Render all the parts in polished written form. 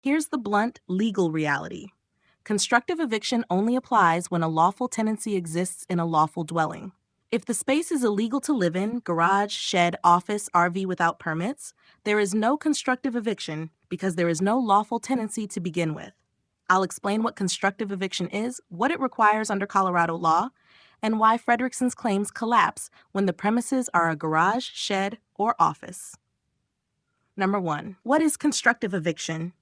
Here's the blunt legal reality. Constructive eviction only applies when a lawful tenancy exists in a lawful dwelling. If the space is illegal to live in, garage, shed, office, RV without permits, there is no constructive eviction because there is no lawful tenancy to begin with. I'll explain what constructive eviction is, what it requires under Colorado law, and why Fredrickson's claims collapse when the premises are a garage, shed, or office. Number 1. What is constructive eviction?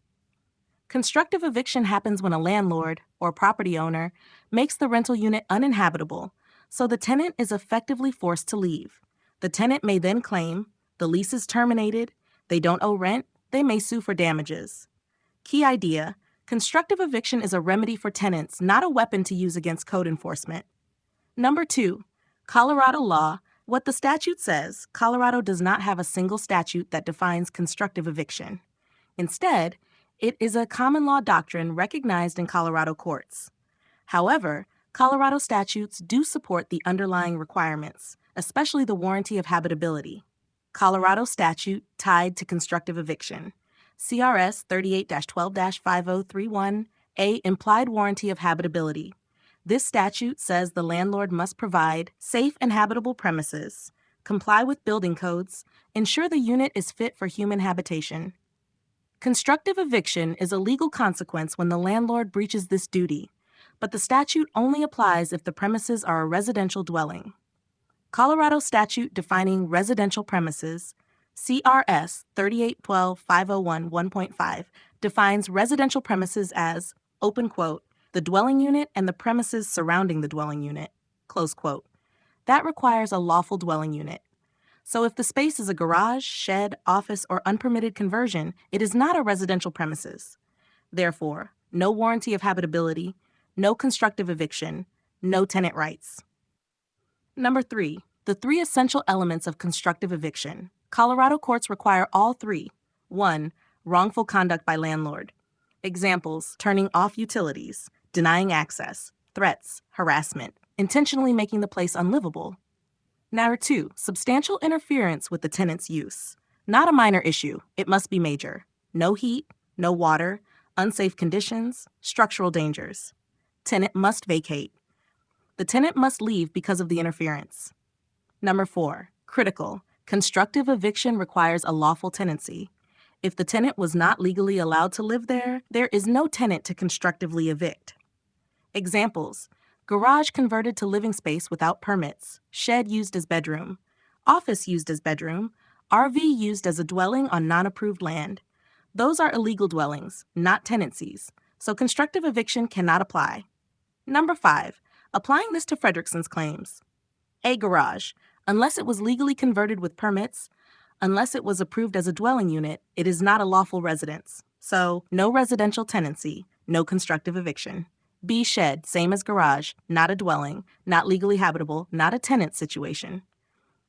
Constructive eviction happens when a landlord, or property owner, makes the rental unit uninhabitable, so the tenant is effectively forced to leave. The tenant may then claim the lease is terminated, they don't owe rent, they may sue for damages. Key idea: constructive eviction is a remedy for tenants, not a weapon to use against code enforcement. Number 2, Colorado law. What the statute says, Colorado does not have a single statute that defines constructive eviction. Instead, it is a common law doctrine recognized in Colorado courts. However, Colorado statutes do support the underlying requirements, especially the warranty of habitability. Colorado statute tied to constructive eviction. CRS 38-12-5031A implied warranty of habitability. This statute says the landlord must provide safe and habitable premises, comply with building codes, ensure the unit is fit for human habitation. Constructive eviction is a legal consequence when the landlord breaches this duty, but the statute only applies if the premises are a residential dwelling. Colorado statute defining residential premises, CRS 38-12-501 defines residential premises as, open quote, the dwelling unit and the premises surrounding the dwelling unit, close quote. That requires a lawful dwelling unit. So if the space is a garage, shed, office, or unpermitted conversion, it is not a residential premises. Therefore, no warranty of habitability, no constructive eviction, no tenant rights. Number 3, the 3 essential elements of constructive eviction. Colorado courts require all 3. 1. Wrongful conduct by landlord. Examples: turning off utilities, denying access, threats, harassment, intentionally making the place unlivable. Number 2, substantial interference with the tenant's use. Not a minor issue, it must be major. No heat, no water, unsafe conditions, structural dangers. Tenant must vacate. The tenant must leave because of the interference. Number 4, critical. Constructive eviction requires a lawful tenancy. If the tenant was not legally allowed to live there, there is no tenant to constructively evict. Examples: garage converted to living space without permits, shed used as bedroom, office used as bedroom, RV used as a dwelling on non-approved land. Those are illegal dwellings, not tenancies, so constructive eviction cannot apply. Number 5, applying this to Fredrickson's claims. A garage, unless it was legally converted with permits, unless it was approved as a dwelling unit, it is not a lawful residence. So, no residential tenancy, no constructive eviction. B shed, same as garage, not a dwelling, not legally habitable, not a tenant situation.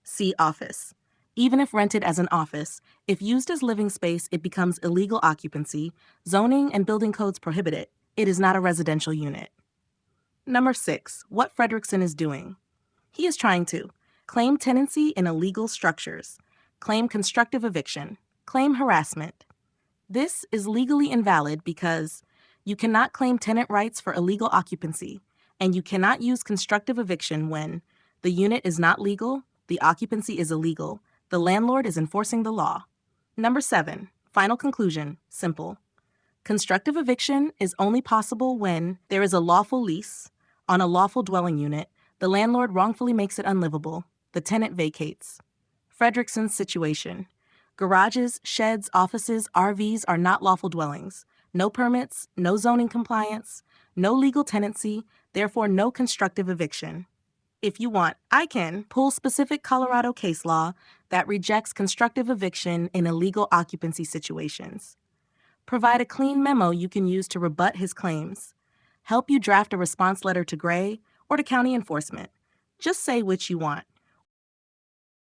C office. Even if rented as an office, if used as living space, it becomes illegal occupancy. Zoning and building codes prohibit it. It is not a residential unit. Number 6, what Fredrickson is doing. He is trying to claim tenancy in illegal structures, claim constructive eviction, claim harassment. This is legally invalid because you cannot claim tenant rights for illegal occupancy, and you cannot use constructive eviction when the unit is not legal, the occupancy is illegal, the landlord is enforcing the law. Number 7, final conclusion, simple. Constructive eviction is only possible when there is a lawful lease on a lawful dwelling unit, the landlord wrongfully makes it unlivable, the tenant vacates. Fredrickson's situation. Garages, sheds, offices, RVs are not lawful dwellings. No permits, no zoning compliance, no legal tenancy, therefore no constructive eviction. If you want, I can pull specific Colorado case law that rejects constructive eviction in illegal occupancy situations. Provide a clean memo you can use to rebut his claims. Help you draft a response letter to Gray or to county enforcement. Just say which you want.